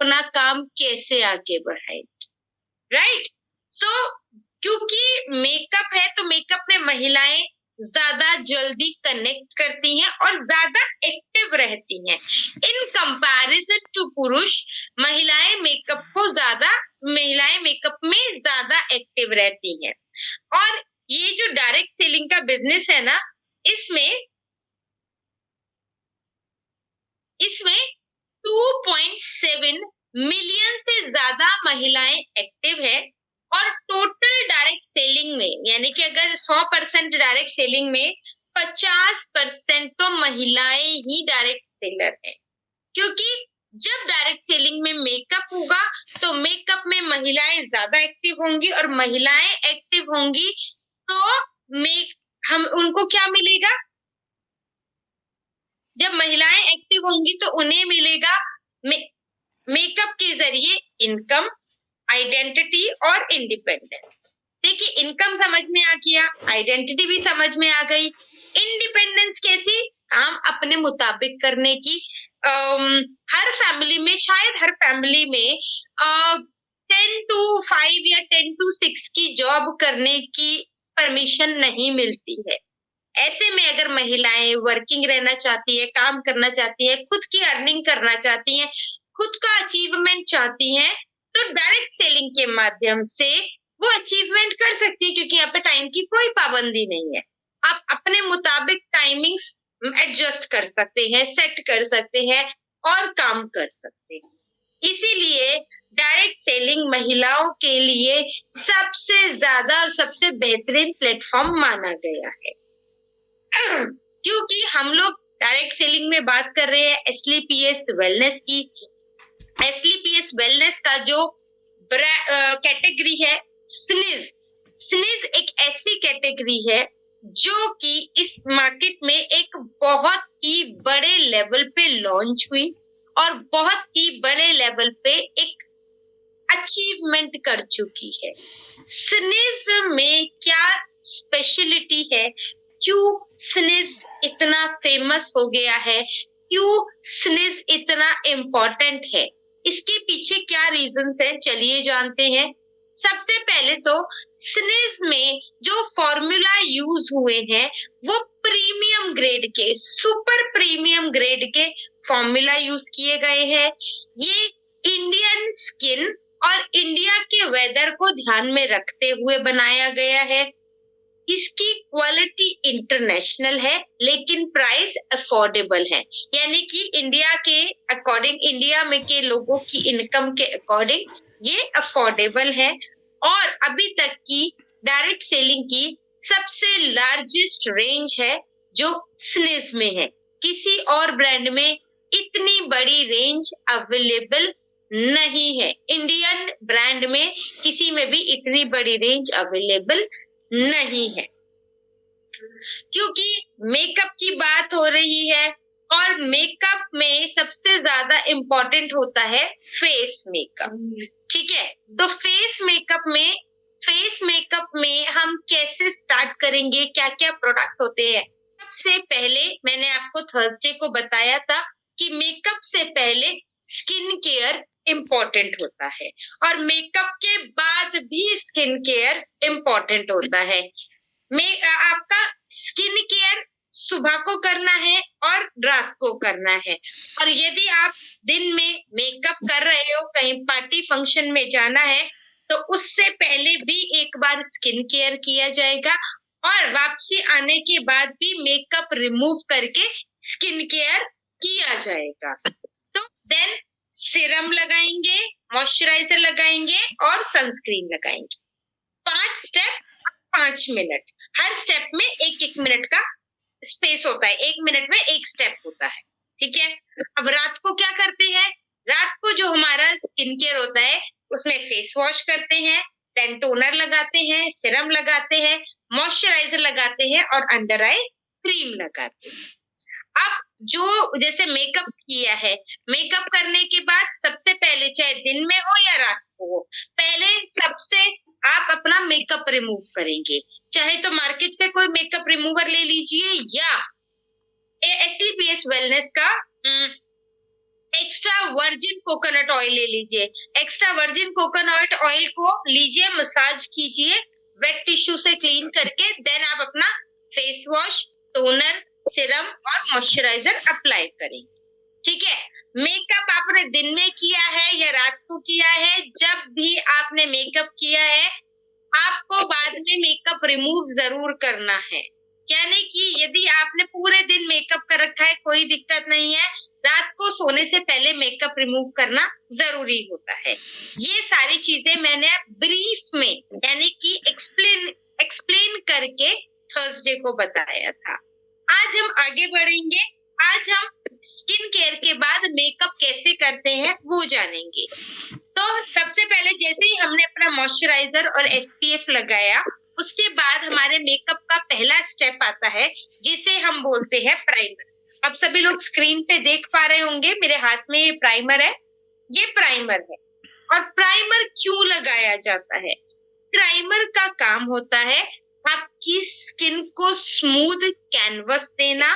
अपना काम कैसे आगे बढ़ाएंगी, राइट। सो क्योंकि मेकअप है तो मेकअप में महिलाएं ज्यादा जल्दी कनेक्ट करती हैं और ज्यादा एक्टिव रहती हैं इन कंपैरिजन टू पुरुष। महिलाएं मेकअप में ज्यादा एक्टिव रहती हैं। और ये जो डायरेक्ट सेलिंग का बिजनेस है ना, इसमें 2.7 मिलियन से ज्यादा महिलाएं एक्टिव है। और टोटल डायरेक्ट सेलिंग में, यानी कि अगर 100% डायरेक्ट सेलिंग में 50% तो महिलाएं ही डायरेक्ट सेलर है। क्योंकि जब डायरेक्ट सेलिंग में मेकअप होगा तो मेकअप में महिलाएं ज्यादा एक्टिव होंगी, और महिलाएं एक्टिव होंगी तो हम उनको क्या मिलेगा? जब महिलाएं एक्टिव होंगी तो उन्हें मिलेगा मेकअप के जरिए इनकम, आइडेंटिटी और इंडिपेंडेंस। देखिए, इनकम समझ में आ गया, आइडेंटिटी भी समझ में आ गई, इंडिपेंडेंस कैसी? काम अपने मुताबिक करने की। हर फैमिली में, शायद हर फैमिली में 10 to 5 या 10 to 6 की जॉब करने की परमिशन नहीं मिलती है। ऐसे में अगर महिलाएं वर्किंग रहना चाहती है, काम करना चाहती है, खुद की अर्निंग करना चाहती हैं, खुद का अचीवमेंट चाहती हैं, तो डायरेक्ट सेलिंग के माध्यम से वो अचीवमेंट कर सकती है, क्योंकि यहाँ पे टाइम की कोई पाबंदी नहीं है। आप अपने मुताबिक टाइमिंग्स एडजस्ट कर सकते हैं, सेट कर सकते हैं और काम कर सकते हैं। इसीलिए डायरेक्ट सेलिंग महिलाओं के लिए सबसे ज्यादा और सबसे बेहतरीन प्लेटफॉर्म माना गया है। क्योंकि हम लोग डायरेक्ट सेलिंग में बात कर रहे हैं एसलीपीएस वेलनेस की। एसलीपीएस वेलनेस का जो कैटेगरी है स्निज एक ऐसी कैटेगरी है जो कि इस मार्केट में एक बहुत ही बड़े लेवल पे लॉन्च हुई और बहुत ही बड़े लेवल पे एक अचीवमेंट कर चुकी है। स्निज में क्या स्पेशलिटी है, क्यों स्निज इतना फेमस हो गया है, क्यों स्निज इतना इम्पोर्टेंट है, इसके पीछे क्या रीजंस हैं, चलिए जानते हैं। सबसे पहले तो स्निज में जो फॉर्मूला यूज हुए हैं वो प्रीमियम ग्रेड के, सुपर प्रीमियम ग्रेड के फॉर्मूला यूज किए गए हैं। ये इंडियन स्किन और इंडिया के वेदर को ध्यान में रखते हुए बनाया गया है। इसकी क्वालिटी इंटरनेशनल है लेकिन प्राइस अफोर्डेबल है, यानी कि इंडिया के अकॉर्डिंग, इंडिया में के लोगों की इनकम के अकॉर्डिंग ये अफोर्डेबल है। और अभी तक की डायरेक्ट सेलिंग की सबसे लार्जेस्ट रेंज है जो स्निज में है। किसी और ब्रांड में इतनी बड़ी रेंज अवेलेबल नहीं है। इंडियन ब्रांड में किसी में भी इतनी बड़ी रेंज अवेलेबल नहीं है। क्योंकि मेकअप की बात हो रही है और मेकअप में सबसे ज्यादा इम्पोर्टेंट होता है फेस मेकअप, ठीक है। तो फेस मेकअप में हम कैसे स्टार्ट करेंगे, क्या क्या प्रोडक्ट होते हैं। सबसे पहले मैंने आपको थर्सडे को बताया था कि मेकअप से पहले स्किन केयर इम्पोर्टेंट होता है और मेकअप के बाद भी स्किन केयर इम्पोर्टेंट होता है। आपका स्किन केयर सुबह को करना है और रात को करना है। और यदि आप दिन में मेकअप कर रहे हो, कहीं पार्टी फंक्शन में जाना है, तो उससे पहले भी एक बार स्किन केयर किया जाएगा और वापसी आने के बाद भी मेकअप रिमूव करके स्किन केयर किया जाएगा। तो देन सीरम लगाएंगे, मॉइस्चराइजर लगाएंगे और सनस्क्रीन लगाएंगे। 5 स्टेप, 5 मिनट, हर स्टेप में 1-1 मिनट का स्पेस होता है, 1 मिनट में 1 स्टेप होता है, ठीक है। अब रात को क्या करते हैं? रात को जो हमारा स्किन केयर होता है उसमें फेस वॉश करते हैं, देन टोनर लगाते हैं, सीरम लगाते हैं, मॉइस्चराइजर लगाते हैं और अंडर आई क्रीम लगाते हैं। अब जो जैसे मेकअप किया है, मेकअप करने के बाद सबसे पहले, चाहे दिन में हो या रात को हो, पहले सबसे आप अपना मेकअप रिमूव करेंगे। चाहे तो मार्केट से कोई मेकअप रिमूवर ले लीजिए या एसलीपीएस वेलनेस का एक एक्स्ट्रा वर्जिन कोकोनट ऑयल ले लीजिए। एक्स्ट्रा वर्जिन कोकोनट ऑयल को लीजिए, मसाज कीजिए वेट टिश्यू से क्लीन करके, देन आप अपना फेस वॉश, टोनर, सिरम और मॉइस्चराइजर अप्लाई करें। ठीक है, मेकअप आपने दिन में किया है या रात को किया है, जब भी आपने मेकअप किया है आपको बाद में मेकअप रिमूव जरूर करना है। यानी कि यदि आपने पूरे दिन मेकअप कर रखा है कोई दिक्कत नहीं है, रात को सोने से पहले मेकअप रिमूव करना जरूरी होता है। ये सारी चीजें मैंने ब्रीफ में यानी कि एक्सप्लेन करके थर्सडे को बताया था। आज हम आगे बढ़ेंगे। आज हम स्किन केयर के बाद मेकअप कैसे करते हैं वो जानेंगे। तो सबसे पहले जैसे ही हमने अपना मॉइस्चराइजर और एसपीएफ लगाया, उसके बाद हमारे मेकअप का पहला स्टेप आता है जिसे हम बोलते हैं प्राइमर। अब सभी लोग स्क्रीन पे देख पा रहे होंगे मेरे हाथ में ये प्राइमर है, ये प्राइमर है। और प्राइमर क्यों लगाया जाता है? प्राइमर का काम होता है आपकी स्किन को स्मूथ कैनवस देना,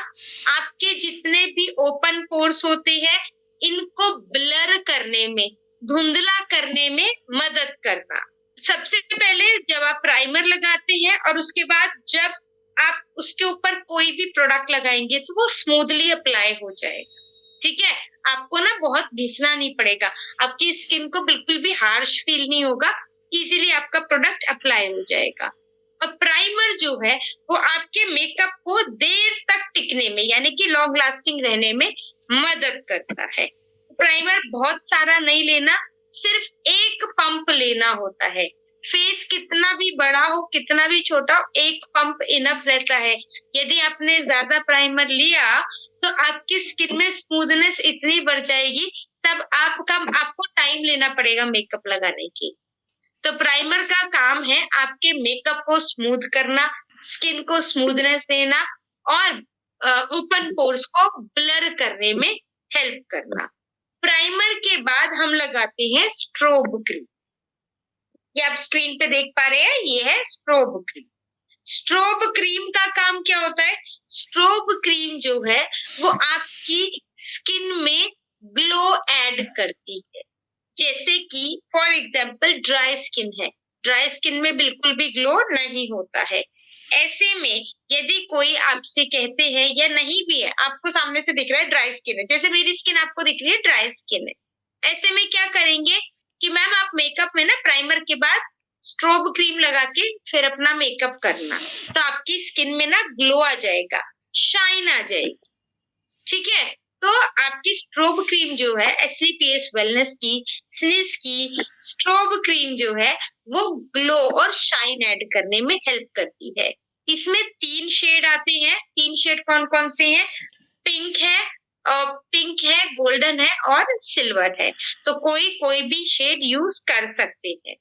आपके जितने भी ओपन पोर्स होते हैं इनको ब्लर करने में, धुंधला करने में मदद करना। सबसे पहले जब आप प्राइमर लगाते हैं और उसके बाद जब आप उसके ऊपर कोई भी प्रोडक्ट लगाएंगे तो वो स्मूथली अप्लाई हो जाएगा। ठीक है, आपको ना बहुत घिसना नहीं पड़ेगा, आपकी स्किन को बिल्कुल भी हार्श फील नहीं होगा, इजीली आपका प्रोडक्ट अप्लाई हो जाएगा। और प्राइमर जो है वो आपके मेकअप को देर तक टिकने में यानी कि लॉन्ग लास्टिंग रहने में मदद करता है। प्राइमर बहुत सारा नहीं लेना, सिर्फ एक पंप लेना होता है। फेस कितना भी बड़ा हो कितना भी छोटा हो, एक पंप इनफ रहता है। यदि आपने ज्यादा प्राइमर लिया तो आपकी स्किन में स्मूथनेस इतनी बढ़ जाएगी, तब आपको टाइम लेना पड़ेगा मेकअप लगाने की। तो प्राइमर का काम है आपके मेकअप को स्मूथ करना, स्किन को स्मूथनेस देना और ओपन पोर्स को ब्लर करने में हेल्प करना। प्राइमर के बाद हम लगाते हैं स्ट्रोब क्रीम। ये आप स्क्रीन पे देख पा रहे हैं, ये है स्ट्रोब क्रीम। स्ट्रोब क्रीम का काम क्या होता है? स्ट्रोब क्रीम जो है वो आपकी स्किन में ग्लो ऐड करती है। जैसे कि फॉर एग्जाम्पल ड्राई स्किन है, ड्राई स्किन में बिल्कुल भी ग्लो नहीं होता है। ऐसे में यदि कोई आपसे कहते हैं या नहीं भी है, आपको सामने से दिख रहा है ड्राई स्किन है, जैसे मेरी स्किन आपको दिख रही है ड्राई स्किन है, ऐसे में क्या करेंगे कि मैम आप मेकअप में ना प्राइमर के बाद स्ट्रोब क्रीम लगा के फिर अपना मेकअप करना, तो आपकी स्किन में ना ग्लो आ जाएगा, शाइन आ जाएगी। ठीक है, तो आपकी स्ट्रोब क्रीम जो है एसलीपीएस वेलनेस की, स्निज की स्ट्रोब क्रीम जो है वो ग्लो और शाइन ऐड करने में हेल्प करती है। इसमें 3 शेड आते हैं। 3 शेड कौन कौन से हैं? पिंक है, गोल्डन है और सिल्वर है। तो कोई भी शेड यूज कर सकते हैं।